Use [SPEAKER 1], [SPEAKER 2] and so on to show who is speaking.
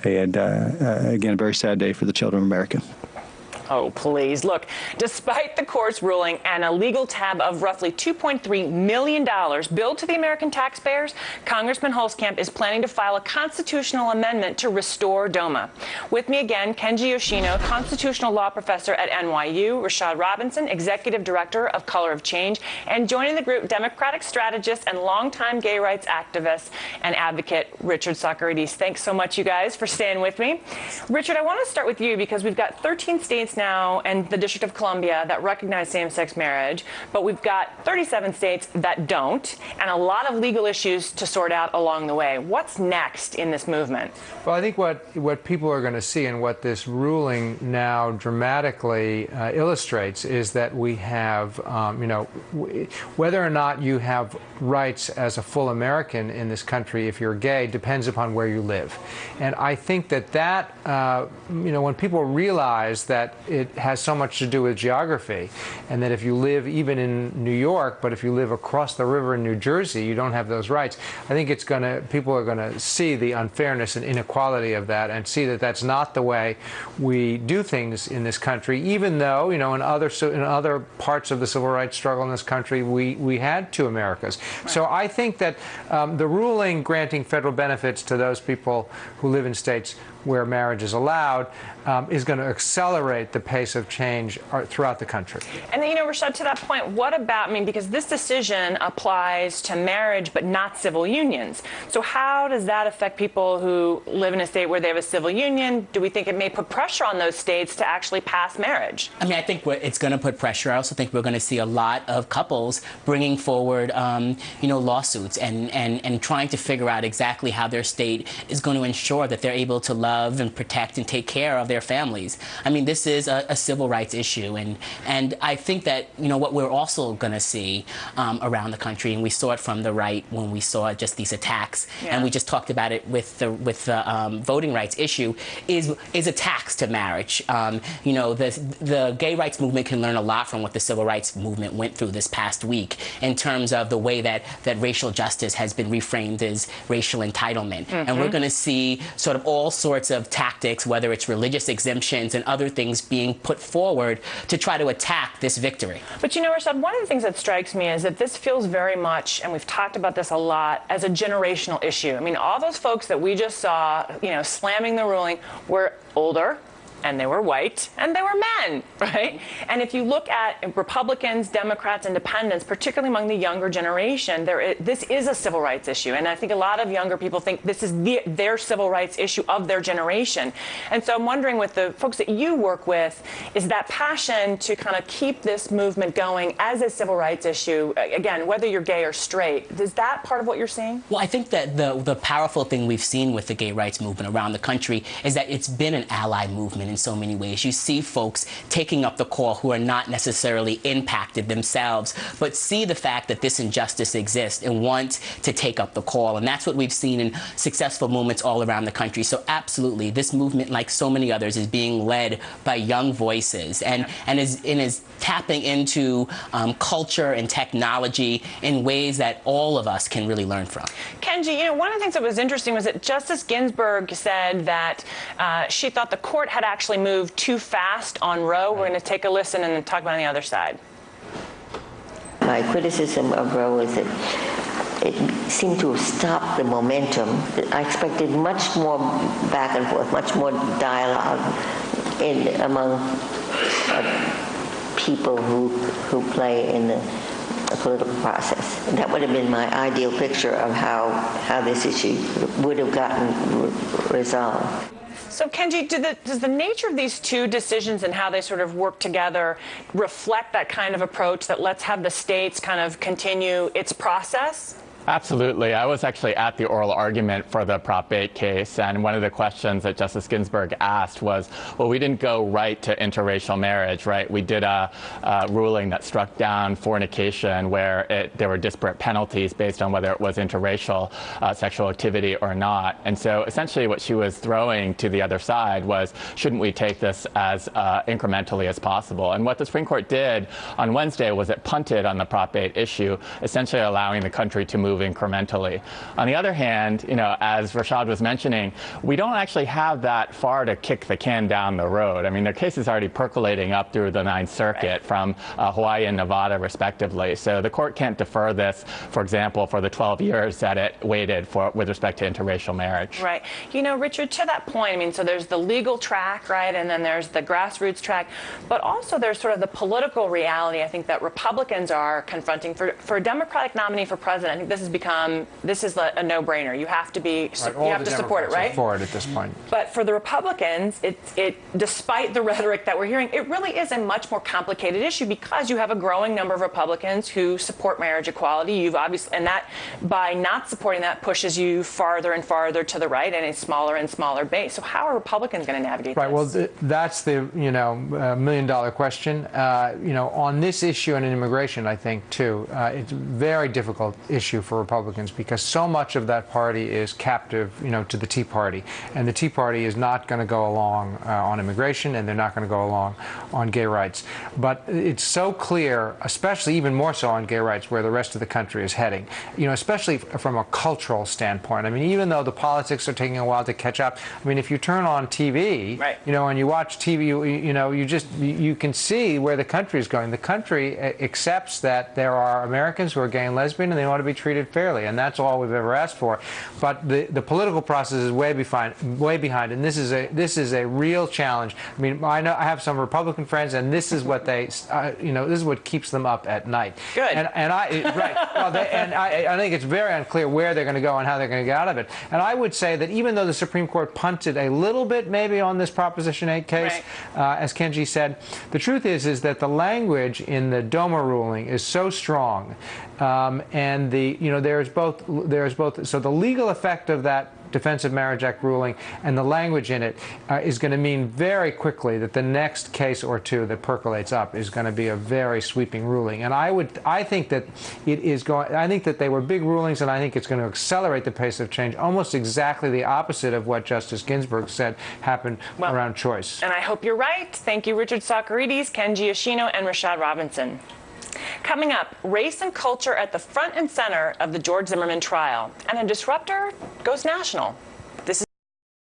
[SPEAKER 1] And again, a very sad day for the children of America.
[SPEAKER 2] Oh, please. Look, despite the court's ruling and a legal tab of roughly $2.3 million billed to the American taxpayers, Congressman Holzkamp is planning to file a constitutional amendment to restore DOMA. With me again, Kenji Yoshino, constitutional law professor at NYU, Rashad Robinson, executive director of Color of Change, and joining the group, Democratic strategist and longtime gay rights activist and advocate, Richard Socarides. Thanks so much, you guys, for staying with me. Richard, I want to start with you because we've got 13 states now and the District of Columbia that recognize same-sex marriage, but we've got 37 states that don't, and a lot of legal issues to sort out along the way. What's next in this movement?
[SPEAKER 3] Well, I think what people are going to see and what this ruling now dramatically illustrates is that we have, whether or not you have rights as a full American in this country, if you're gay, depends upon where you live. And I think that when people realize that it has so much to do with geography, and that if you live even in New York, but if you live across the river in New Jersey, you don't have those rights. I think people are going to see the unfairness and inequality of that, and see that that's not the way we do things in this country. Even though, in other parts of the civil rights struggle in this country, we had two Americas. Right. So I think that the ruling granting federal benefits to those people who live in states where marriage is allowed is going to accelerate the pace of change throughout the country.
[SPEAKER 2] And Rashad, to that point, what about, because this decision applies to marriage but not civil unions. So how does that affect people who live in a state where they have a civil union? Do we think it may put pressure on those states to actually pass marriage?
[SPEAKER 4] I think it's going to put pressure. I also think we're going to see a lot of couples bringing forward, lawsuits and trying to figure out exactly how their state is going to ensure that they're able to love and protect and take care of their families. This is a civil rights issue, and I think that what we're also going to see around the country, and we saw it from the right when we saw just these attacks, and we just talked about it with the voting rights issue, is attacks to marriage. The gay rights movement can learn a lot from what the civil rights movement went through this past week in terms of the way that racial justice has been reframed as racial entitlement. Mm-hmm. And we're going to see sort of all sorts of tactics, whether it's religious exemptions and other things being put forward to try to attack this victory.
[SPEAKER 2] But Rashad, one of the things that strikes me is that this feels very much, and we've talked about this a lot, as a generational issue. All those folks that we just saw, slamming the ruling were older, and they were white, and they were men, right? And if you look at Republicans, Democrats, Independents, particularly among the younger generation, this is a civil rights issue. And I think a lot of younger people think this is their civil rights issue of their generation. And so I'm wondering, with the folks that you work with, is that passion to kind of keep this movement going as a civil rights issue, again, whether you're gay or straight, is that part of what you're seeing?
[SPEAKER 4] Well, I think that the powerful thing we've seen with the gay rights movement around the country is that it's been an ally movement in so many ways. You see folks taking up the call who are not necessarily impacted themselves, but see the fact that this injustice exists and want to take up the call. And that's what we've seen in successful movements all around the country. So absolutely, this movement, like so many others, is being led by young voices and is tapping into culture and technology in ways that all of us can really learn from.
[SPEAKER 2] Kenji, one of the things that was interesting was that Justice Ginsburg said that she thought the court had actually moved too fast on Roe. We're going to take a listen and then talk about it on the other side.
[SPEAKER 5] My criticism of Roe is that it seemed to have stopped the momentum. I expected much more back and forth, much more dialogue among people who play in the political process. And that would have been my ideal picture of how this issue would have gotten resolved.
[SPEAKER 2] So, Kenji, does the nature of these two decisions and how they sort of work together reflect that kind of approach that let's have the states kind of continue its process?
[SPEAKER 6] Absolutely. I was actually at the oral argument for the Prop 8 case, and one of the questions that Justice Ginsburg asked was, well, we didn't go right to interracial marriage, right? We did a ruling that struck down fornication where there were disparate penalties based on whether it was interracial sexual activity or not. And so essentially what she was throwing to the other side was, shouldn't we take this as incrementally as possible? And what the Supreme Court did on Wednesday was it punted on the Prop 8 issue, essentially allowing the country to move move incrementally. On the other hand, as Rashad was mentioning, we don't actually have that far to kick the can down the road. I mean, there are cases already percolating up through the Ninth Circuit from Hawaii and Nevada, respectively. So the court can't defer this, for example, for the 12 years that it waited for with respect to interracial marriage.
[SPEAKER 2] Right. Richard, to that point, I mean, so there's the legal track, right, and then there's the grassroots track, but also there's sort of the political reality, I think, that Republicans are confronting. For a Democratic nominee for president, I think this is a no-brainer. You have to be,
[SPEAKER 3] right,
[SPEAKER 2] you have to support it, right?
[SPEAKER 3] For it at this point.
[SPEAKER 2] But for the Republicans, despite the rhetoric that we're hearing, it really is a much more complicated issue because you have a growing number of Republicans who support marriage equality. You've obviously, and that by not supporting that pushes you farther and farther to the right and a smaller and smaller base. So how are Republicans going to navigate
[SPEAKER 3] right,
[SPEAKER 2] this?
[SPEAKER 3] Well, that's the million-dollar question. On this issue and immigration, I think too, it's a very difficult issue for Republicans because so much of that party is captive, to the Tea Party, and the Tea Party is not going to go along on immigration, and they're not going to go along on gay rights. But it's so clear, especially even more so on gay rights, where the rest of the country is heading. Especially from a cultural standpoint. I mean, even though the politics are taking a while to catch up. I mean, if you turn on TV,
[SPEAKER 2] right,
[SPEAKER 3] and you watch TV, you can see where the country is going. The country accepts that there are Americans who are gay and lesbian, and they ought to be treated fairly, and that's all we've ever asked for. But the political process is way behind, and this is a real challenge. I mean, I have some Republican friends, and this is what this is what keeps them up at night.
[SPEAKER 2] Good.
[SPEAKER 3] I think it's very unclear where they're going to go and how they're going to get out of it. And I would say that even though the Supreme Court punted a little bit maybe on this Proposition 8 case, right, as Kenji said, the truth is that the language in the DOMA ruling is so strong, and there's both. So the legal effect of that Defense of Marriage Act ruling and the language in it is going to mean very quickly that the next case or two that percolates up is going to be a very sweeping ruling. And I think that they were big rulings, and I think it's going to accelerate the pace of change, almost exactly the opposite of what Justice Ginsburg said happened around choice.
[SPEAKER 2] And I hope you're right. Thank you, Richard Socarides, Kenji Yoshino, and Rashad Robinson. Coming up, race and culture at the front and center of the George Zimmerman trial, and a disruptor goes national. This is